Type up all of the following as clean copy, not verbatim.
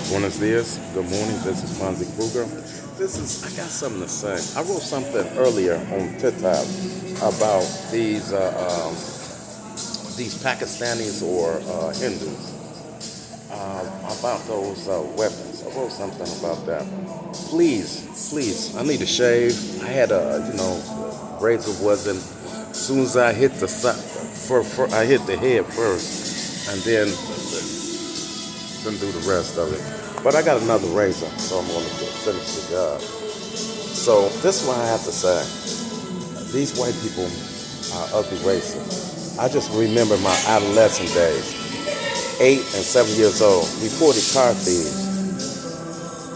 Buenos dias. Good morning. This is Fonzie Kruger. I got something to say. I wrote something earlier on TikTok about these Pakistanis or Hindus, about those weapons. I wrote something about that. Please, I need to shave. I had razor wasn't. As soon as I hit I hit the head first, and then do the rest of it. But I got another razor, so I'm going to finish the job. So this is what I have to say. These white people are ugly racists. I just remember my adolescent days. 8 and 7 years old. Reported car thieves.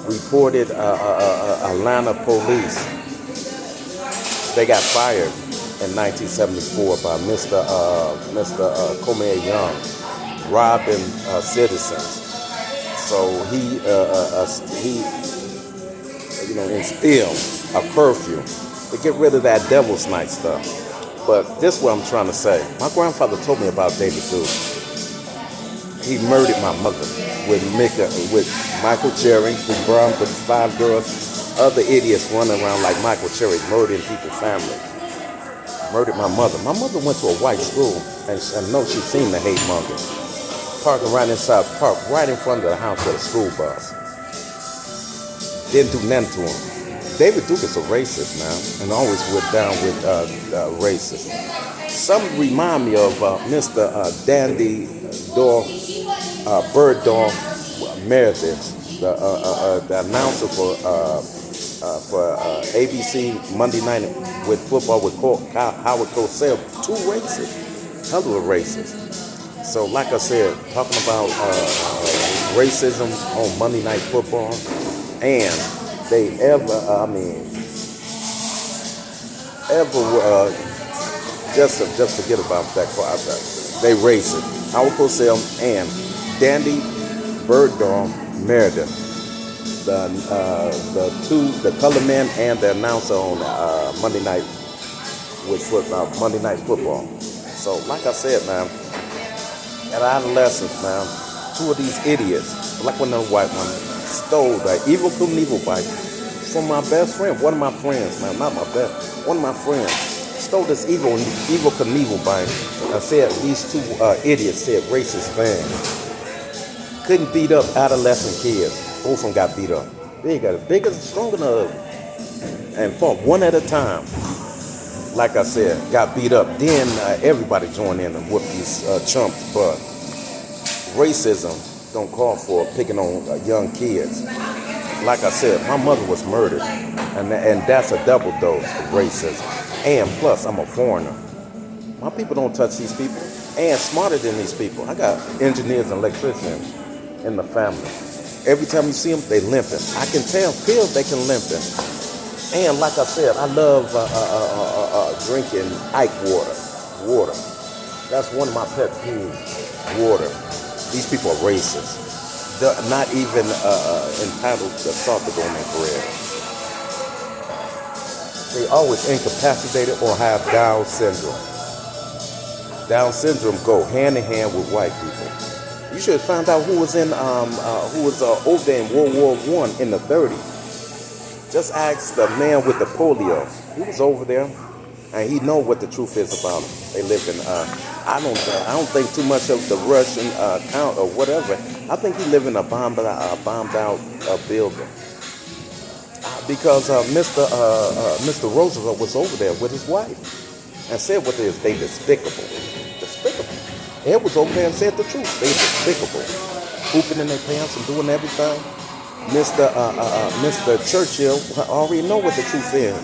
Reported Atlanta police. They got fired in 1974 by Mr. Comer Young, robbing citizens. So he instilled a curfew to get rid of that devil's night stuff. But this is what I'm trying to say. My grandfather told me about David Duke. He murdered my mother with Michael Cherry, who brought the 5 girls, other idiots running around like Michael Cherry, murdering people's family. Murdered my mother. My mother went to a white school, and I know she's seen the hate monger. Parking right inside, parked right in front of the house with a school bus. Didn't do nothing to him. David Duke is a racist now, and always went down with racists. Some remind me of Mr. Dandy Dorf, Bird Dorf Meredith, the announcer for ABC Monday Night with Football with Howard Cosell. 2 racists, hell of a racist. So, like I said, talking about racism on Monday Night Football, and they just forget about that. They racist. Howard Cosell and Dandy Bergdorf Meredith, the color man and the announcer on Monday Night Football. So, like I said, man. At adolescence, man, 2 of these idiots, like one of the white ones, stole the Evil Knievel bike from my best friend, one of my friends, man, not my best, one of my friends, stole this Evil Knievel bike and said these 2 idiots said racist things. Couldn't beat up adolescent kids. Both of them got beat up. They got it bigger, stronger than others. And fought one at a time. Like I said, got beat up. Then everybody joined in and whooped these chumps' butt. Racism don't call for picking on young kids. Like I said, my mother was murdered, and that's a double dose of racism. And plus, I'm a foreigner. My people don't touch these people, and smarter than these people. I got engineers and electricians in the family. Every time you see them, they limping. I can feel they can limping. And like I said, I love drinking Ike water. That's one of my pet peeves, water. These people are racist. They're not even entitled to salt to go in their bread. They always incapacitated or have Down syndrome. Down syndrome go hand in hand with white people. You should have found out who was over there in World War I in the 30s. Just ask the man with the polio. He was over there, and he know what the truth is about them. They live in. I don't think too much of the Russian count or whatever. I think he live in a bombed out building. Because Mr. Roosevelt was over there with his wife and said what they despicable. Ed was over there and said the truth. They despicable, pooping in their pants and doing everything. Mr. Churchill already know what the truth is.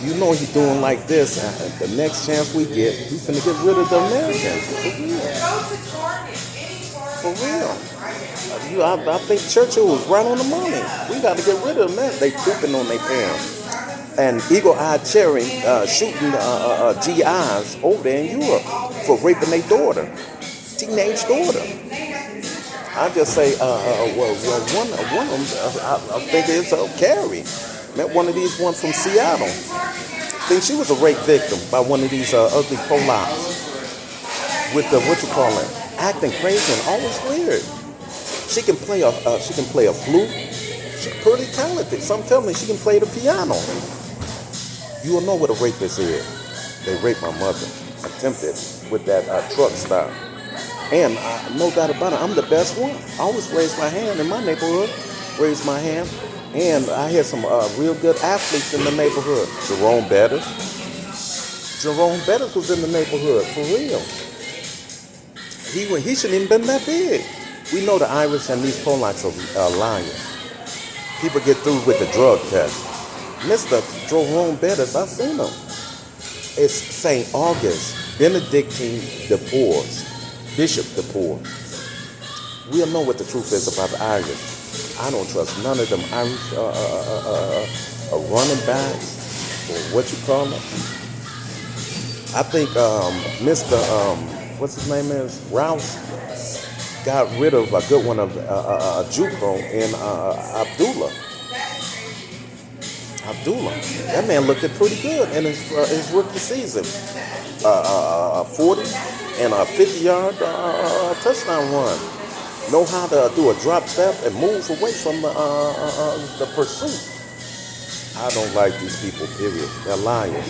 You know he's doing like this, and the next chance we get, he's finna get rid of the Americans. For real. I think Churchill was right on the money. We got to get rid of them. They pooping on their pants. And Eagle-Eyed Cherry shooting GIs over there in Europe for raping their teenage daughter. I just say, one of them, I think it's Carrie. Met one of these ones from Seattle. I think she was a rape victim by one of these ugly polacks. With the, acting crazy and always weird. She can play a flute. She's pretty talented. Some tell me she can play the piano. You will know what a rapist is. They raped my mother, attempted with that truck stop. And no doubt about it, I'm the best one. I always raise my hand in my neighborhood, raise my hand. And I had some real good athletes in the neighborhood. Jerome Bettis. Jerome Bettis was in the neighborhood, for real. He shouldn't even been that big. We know the Irish and these Polacks are lying. People get through with the drug test. Mr. Jerome Bettis, I've seen him. It's St. August, Benedictine de Porres, Bishop de Porres. We'll know what the truth is about the Irish. I don't trust none of them Irish running backs, or what you call them. I think Mr. What's his name is? Rouse got rid of a good one of Juco in Abdullah. That man looked pretty good in his rookie season. 40 and a 50-yard touchdown run. Know how to do a drop step and move away from the pursuit. I don't like these people, period. They're liars.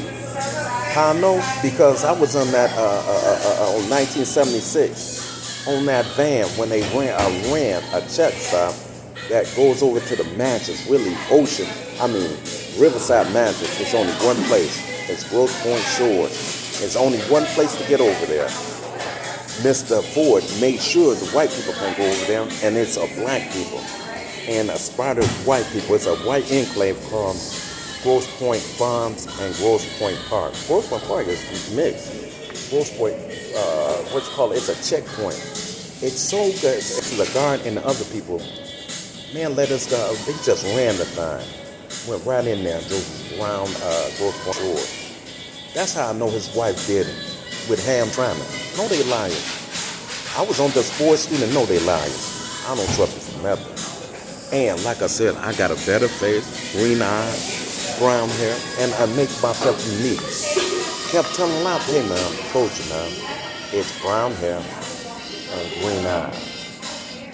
How I know? Because I was on that on 1976 on that van when they ran a check stop that goes over to the mansions, really Riverside Mansions. It's only one place. It's Grosse Pointe Shores. There's only one place to get over there. Mr. Ford made sure the white people can go over there, and it's a black people. And a spotted white people. It's a white enclave called Grosse Pointe Farms and Grosse Pointe Park. Grosse Pointe Park is mixed. Grosse Pointe, it's a checkpoint. It's so good. It's the guard and the other people. Man, let us go. They just ran the thing. Went right in there and drove around Grosse Pointe Shores. That's how I know his wife did it. With Hamtramck. No, they liars. I was on the sports team and know they liars. I don't trust it for nothing. And like I said, I got a better face, green eyes, brown hair, and I make myself unique. Kept telling a lot, hey man, I told you now, it's brown hair and green eyes.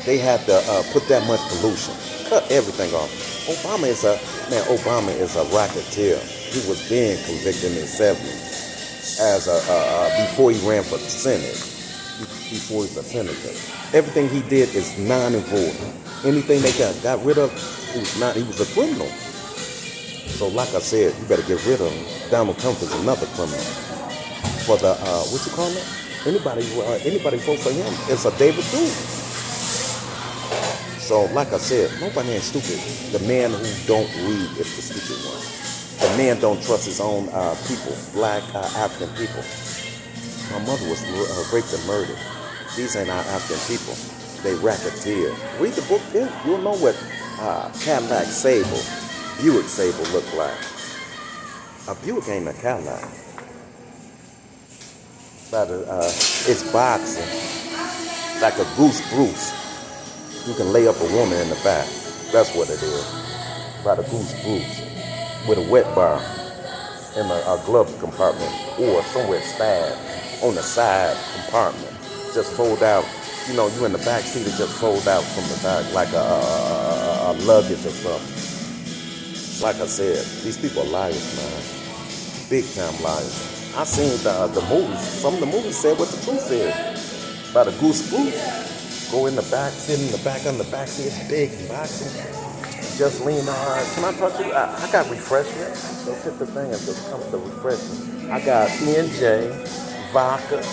They had to put that much pollution, cut everything off. Obama is a racketeer. He was being convicted in the 70s as before he ran for the Senate. Before he's a senator, everything he did is non-important. Anything they got rid of, he was a criminal. So like I said, you better get rid of him. Donald Trump is another criminal. For the what you call it? Anybody vote for him? It's a David Duke. So like I said, nobody ain't stupid. The man who don't read is the stupid one. The man don't trust his own people, black African people. My mother was raped and murdered. These ain't our African people. They racketeer. Read the book, yeah. You'll know what Cadillac Sable, Buick Sable look like. A Buick ain't a Cadillac. But it's boxing. Like a Goose Bruce. You can lay up a woman in the back. That's what it is. By the Goose Bruce. With a wet bar in a glove compartment or somewhere stabbed on the side compartment. Just fold out. You know, you in the back seat, it just fold out from the back like a luggage or something. Like I said, these people are liars, man. Big time liars. I seen the movies. Some of the movies said what the truth is. By the Goose Goose. Go in the back, sit in the back on the back seat, it's big and boxing. Just lean on. Can I talk to you? I got refreshment. Don't hit the thing and just come to the refreshment. I got E&J, vodka.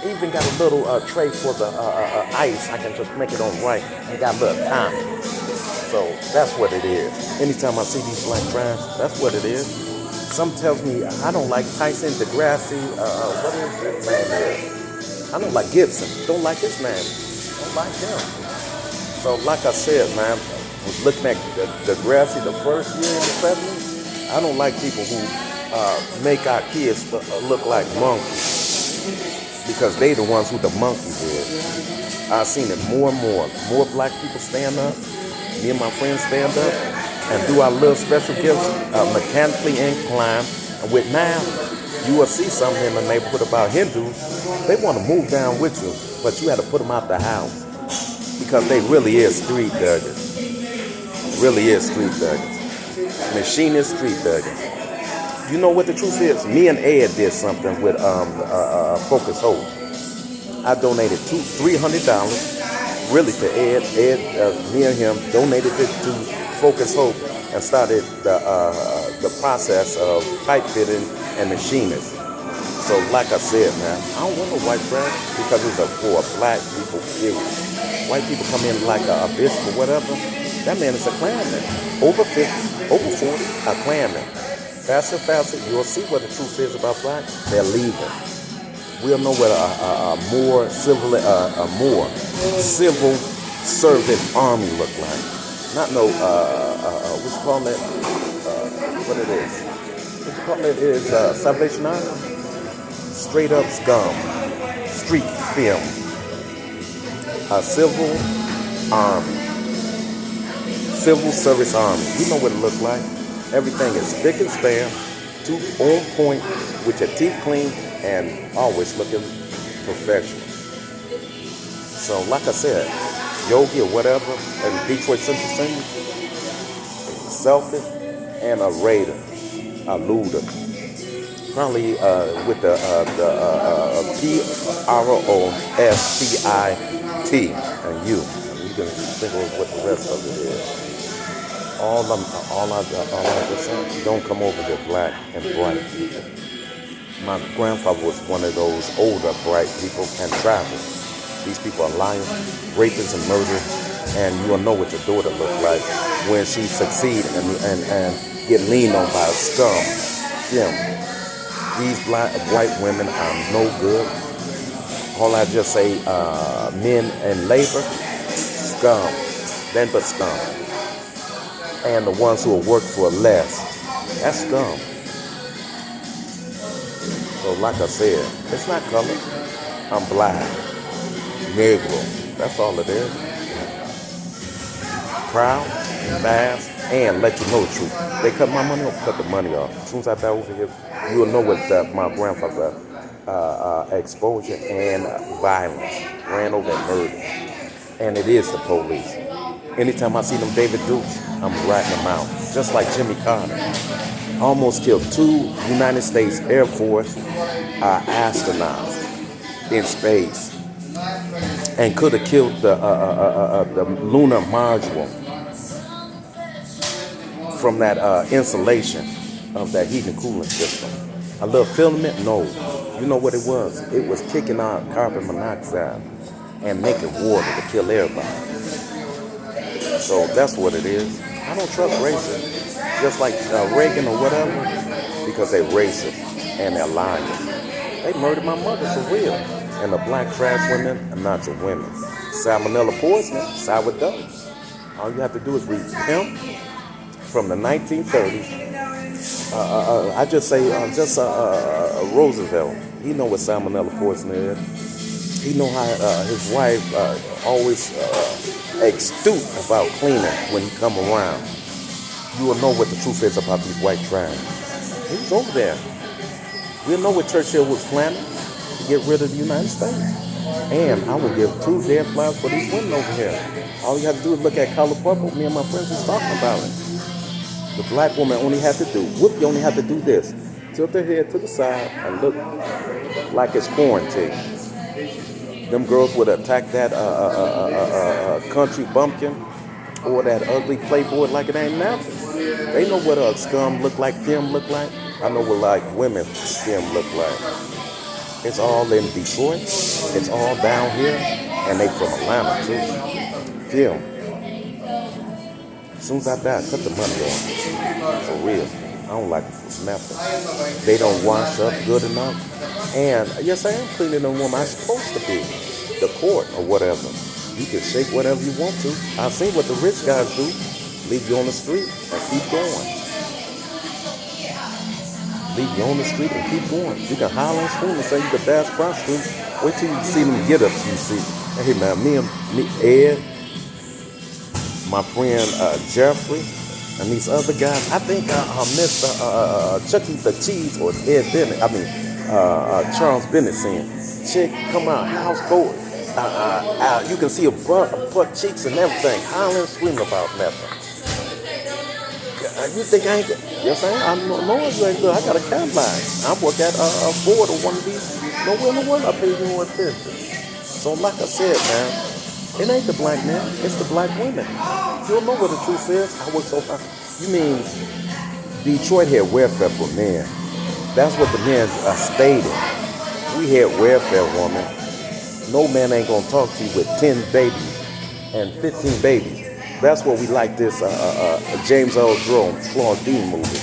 Even got a little tray for the ice. I can just make it on right. I got a little time. So that's what it is. Anytime I see these black trash, that's what it is. Some tells me I don't like Tyson DeGrassi. What is his name there? I don't like Gibson. Don't like his name. Don't like him. So like I said, man, was looking at DeGrassi the first year in the 70s. I don't like people who make our kids look like monkeys. Because they the ones who the monkey did. I've seen it more and more. More black people stand up. Me and my friends stand up and do our little special gifts, mechanically inclined. And with now, you will see something in the neighborhood about Hindus. They want to move down with you, but you had to put them out the house. because they really is street thuggers. Really is street thuggers. Machinist street thuggers. You know what the truth is? Me and Ed did something with Focus Hope. I donated $300 really to Ed. Me and him donated it to Focus Hope and started the process of pipe fitting and machinist. So like I said, man, I don't want no white trash because it's for black people, period. White people come in like a bishop or whatever. That man is a Klanman. Over 50, over 40, a Klanman. Faster, you'll see what the truth is about black. They're leaving. We'll know what a more civil servant army look like. Not no what you call it? What it is? What you call it is Salvation Army. Straight up scum. Street film. A civil army. Civil service army. You know what it looks like. Everything is spick and span, too on point, with your teeth clean, and always looking professional. So, like I said, Yogi or whatever, and Detroit Central Senior, selfish, and a raider, a looter. Probably with the PROSTIT and you. You can think of what the rest of it is. All I just said, don't come over to black and bright people. My grandfather was one of those older bright people and traveled. These people are lying, rapists, and murderers, and you'll know what your daughter looks like when she succeeds and get leaned on by a scum. Yeah. These white women are no good. All I just say, men and labor, scum, then but scum. And the ones who will work for less, that's scum. So like I said, it's not color. I'm black, Negro. That's all it is. Proud, fast, and let you know the truth. They cut my money off, cut the money off. As soon as I die over here, you will know what my grandfather exposure and violence, ran over and murdered. And it is the police. Anytime I see them David Dukes, I'm ratting them out. Just like Jimmy Carter. Almost killed 2 United States Air Force astronauts in space. And could have killed the lunar module from that insulation of that heating and cooling system. A little filament? No. You know what it was? It was kicking out carbon monoxide and making water to kill everybody. So that's what it is. I don't trust racists, just like Reagan or whatever, because they're racist and they're lying. They murdered my mother for real. And the black trash women are not your women. Salmonella poisoning, sourdough. All you have to do is read him from the 1930s. I just say, Roosevelt. He know what salmonella poisoning is. He know how his wife always astute about cleaning when he come around. You will know what the truth is about these white trash. He was over there. We'll know what Churchill was planning to get rid of the United States. And I will give 2 dead flies for these women over here. All you have to do is look at Color Purple. Me and my friends was talking about it. The black woman only had to do, Whoopi only had to do this. Tilt her head to the side and look like it's quarantine. Them girls would attack that country bumpkin or that ugly playboy like it ain't nothing. They know what a scum look like, film look like. I know what like women film look like. It's all in Detroit. It's all down here. And they from Atlanta too. Film. As soon as I die, cut the money off. For real. I don't like it for nothing. They don't wash up good enough. And yes, I am cleaning a woman. I'm supposed to be. The court or whatever. You can shake whatever you want to. I've seen what the rich guys do. Leave you on the street and keep going. Leave you on the street and keep going. You can holler and spoon and say you the best prostitute. Wait till you see them get ups you see. Hey man, me, Ed, my friend Jeffrey, and these other guys. I think Mr. Chucky the Cheese or Ed Bennett. Charles Bennett saying, chick, come out, house boy. You can see a butt cheeks and everything. Hollering, screaming about nothing. You think I ain't good? Yes, I am. I know it's ain't good. I got a Cadillac. I work at Ford or one of these. Nowhere in the world I pay you more attention. So like I said, man, it ain't the black man. It's the black women. You don't know what the truth is. I work so hard. You mean Detroit had welfare for men. That's what the men stated. We had welfare, woman. No man ain't gonna talk to you with 10 babies and 15 babies. That's what we like this James Earl Jones, Claudine movie.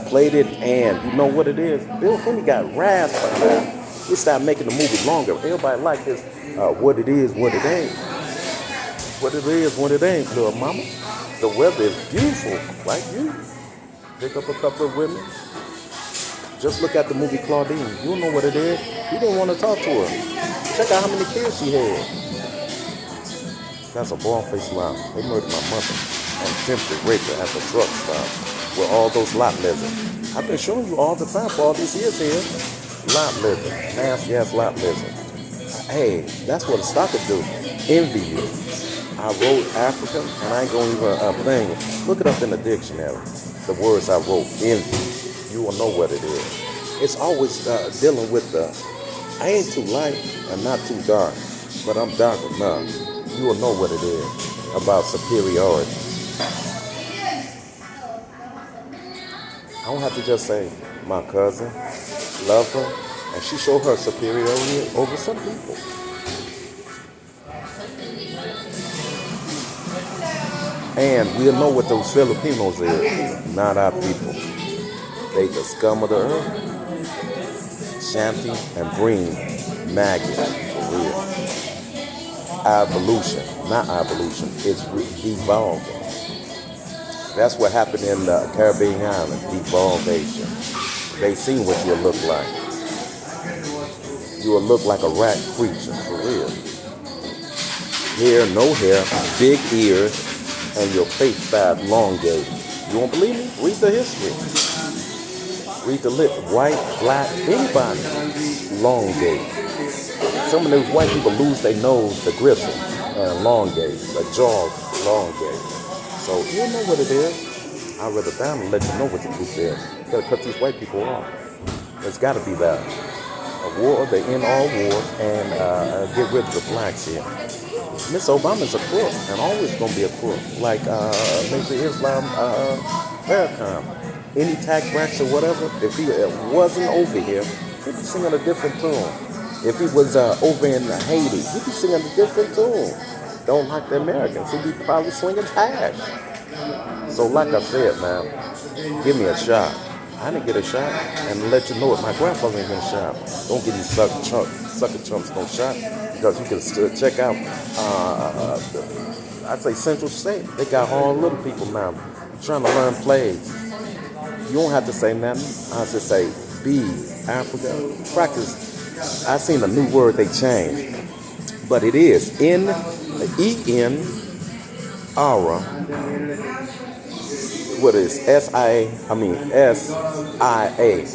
Played it, and you know what it is? Bill Finney got rasped by that. We started making the movie longer. Everybody like this, what it is, what it ain't. What it is, what it ain't, little mama. The weather is beautiful, like you. Pick up a couple of women. Just look at the movie Claudine. You don't know what it is. He didn't want to talk to her. Check out how many kids she had. That's a bald-faced lie. They murdered my mother and attempted rape her at the truck stop with all those lot lizards. I've been showing you all the time for all these years here. Lot lizard. Nasty-ass lot lizard. Hey, that's what a stalker do. Envy you. I wrote Africa, and I ain't going to even thing. Look it up in the dictionary. The words I wrote, envy. You will know what it is. It's always dealing with I ain't too light and not too dark, but I'm dark enough. You will know what it is about superiority. I don't have to just say, my cousin, love her, and she showed her superiority over some people. And we'll know what those Filipinos is, not our people. They the scum of the earth. Shanty and bring maggot, for real. Evolution, not evolution, it's devolving. That's what happened in the Caribbean island, devolvation. They seen what you look like. You will look like a rat creature, for real. Hair, no hair, big ears, and your face side elongated. You won't believe me? Read the history. Read the list. White, black, anybody, elongated. Some of those white people lose their nose, the gristle, and elongate, the jaws elongate. So you know what it is. I'd rather down and let you know what the truth is. You gotta cut these white people off. There's gotta be that. A war, they end all wars, and get rid of the blacks here. Miss Obama's a crook, and always gonna be a crook. Like Major Islam Farrakhan. Any tax brackets or whatever, if he wasn't over here, he'd be singing a different tune. If he was over in Haiti, he'd be singing a different tune. Don't like the Americans. He'd be probably swinging hash. So like I said, man, give me a shot. I didn't get a shot, and let you know it. My grandfather ain't been shot. Don't give these sucker chumps no shot, because you can still check out, I'd say Central State. They got all little people now trying to learn plays. You don't have to say nothing. I just say, be Africa. Practice. I seen a new word they changed, but it is E-N, Ara. What is S-I-A?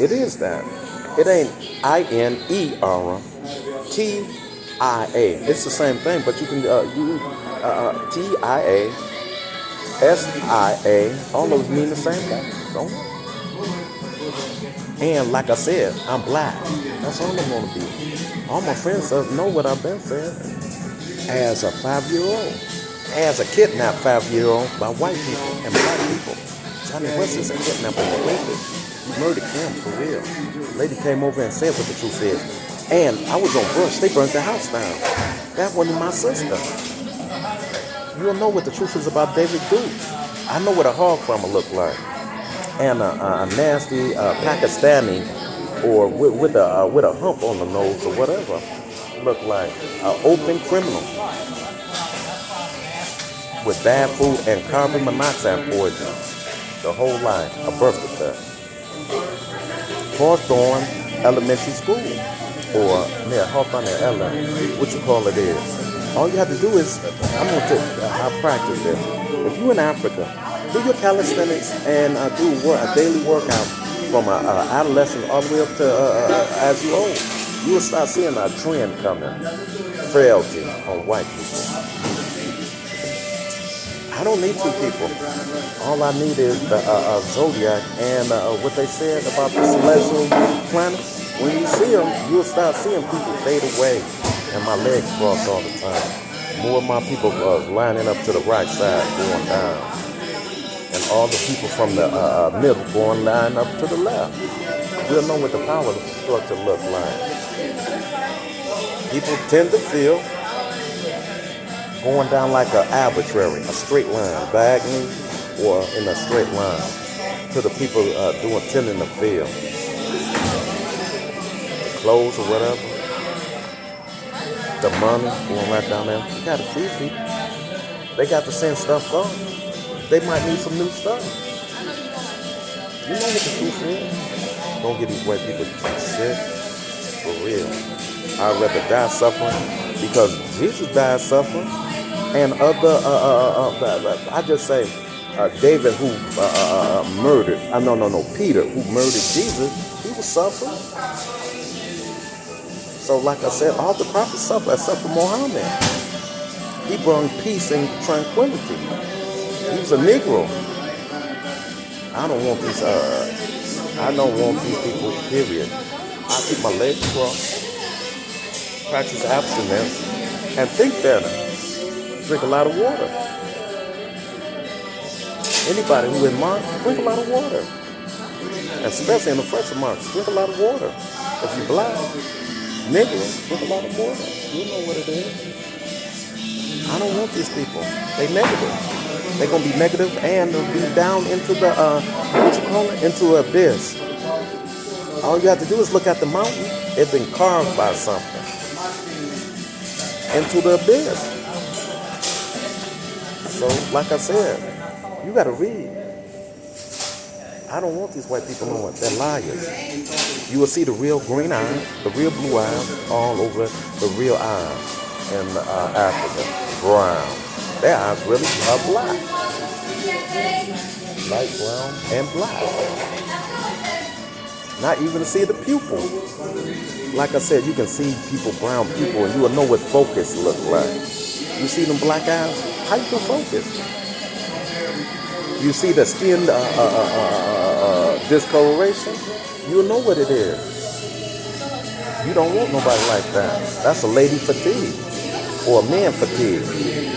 It is that. It ain't I-N-E-R-A. T-I-A. It's the same thing, but you can T-I-A, S-I-A. All those mean the same thing, don't they? And like I said, I'm black. That's all I'm going to be. All my friends know what I've been saying. As a 5-year-old. As a kidnapped 5-year-old by white people and black people. Johnny West is a kidnapper and rapist. He murdered Kim, for real. Lady came over and said what the truth is. And I was on brush. They burnt the house down. That wasn't my sister. You don't know what the truth is about David Duke. I know what a hog farmer looked like. And a nasty Pakistani, or with a hump on the nose or whatever, look like an open criminal with bad food and carbon monoxide poison. The whole line, a birth defect. Hawthorne Elementary School, or near Hawthorne Ellen, what you call it is. All you have to do is, I practice this. If you're in Africa, do your calisthenics and do a daily workout from adolescent all the way up to as you old. You will start seeing a trend coming. frailty on white people. I don't need two people. All I need is the zodiac and what they said about the celestial planets. When you see them, you'll start seeing people fade away. And my legs cross all the time. More of my people lining up to the right side, going down. And all the people from the middle going line up to the left. We'll know what the power structure looks like. People tend to feel going down like an arbitrary, a straight line, diagonally or in a straight line, to the people tending to feel. The clothes or whatever, the money going right down there. You gotta see people. They got to send stuff off. They might need some new stuff. You know what the truth is. Don't get these white people sick. For real. I'd rather die suffering because Jesus died suffering. And other, I just say, David who murdered, Peter who murdered Jesus, he was suffering. So like I said, all the prophets suffer except for Muhammad. He brought peace and tranquility. He was a Negro. I don't want these people, period. I keep my legs crossed, practice abstinence, and think better. Drink a lot of water. Anybody who in months, drink a lot of water. Especially in the fresher months, drink a lot of water. If you're black, Negro, drink a lot of water. You know what it is. I don't want these people. They negative. They're going to be negative and they'll be down into the, into abyss. All you have to do is look at the mountain. It's been carved by something. Into the abyss. So, like I said, you got to read. I don't want these white people knowing they're liars. You will see the real green eyes, the real blue eyes, all over the real eyes in Africa, brown. Their eyes really are black. Light brown and black. Not even to see the pupil. Like I said, you can see people, brown people, and you will know what focus look like. You see them black eyes? How you can focus? You see the skin discoloration? You'll know what it is. You don't want nobody like that. That's a lady fatigue. Or a man fatigue.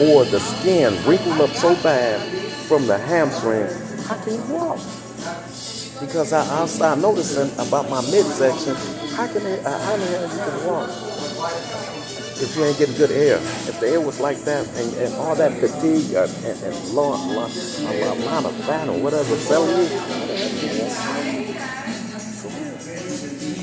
Or the skin wrinkled up so bad from the hamstring. How can you walk? Because I'll start noticing about my midsection. How the hell you can walk? If you ain't getting good air. If the air was like that and all that fatigue and amount of fat or whatever selling you,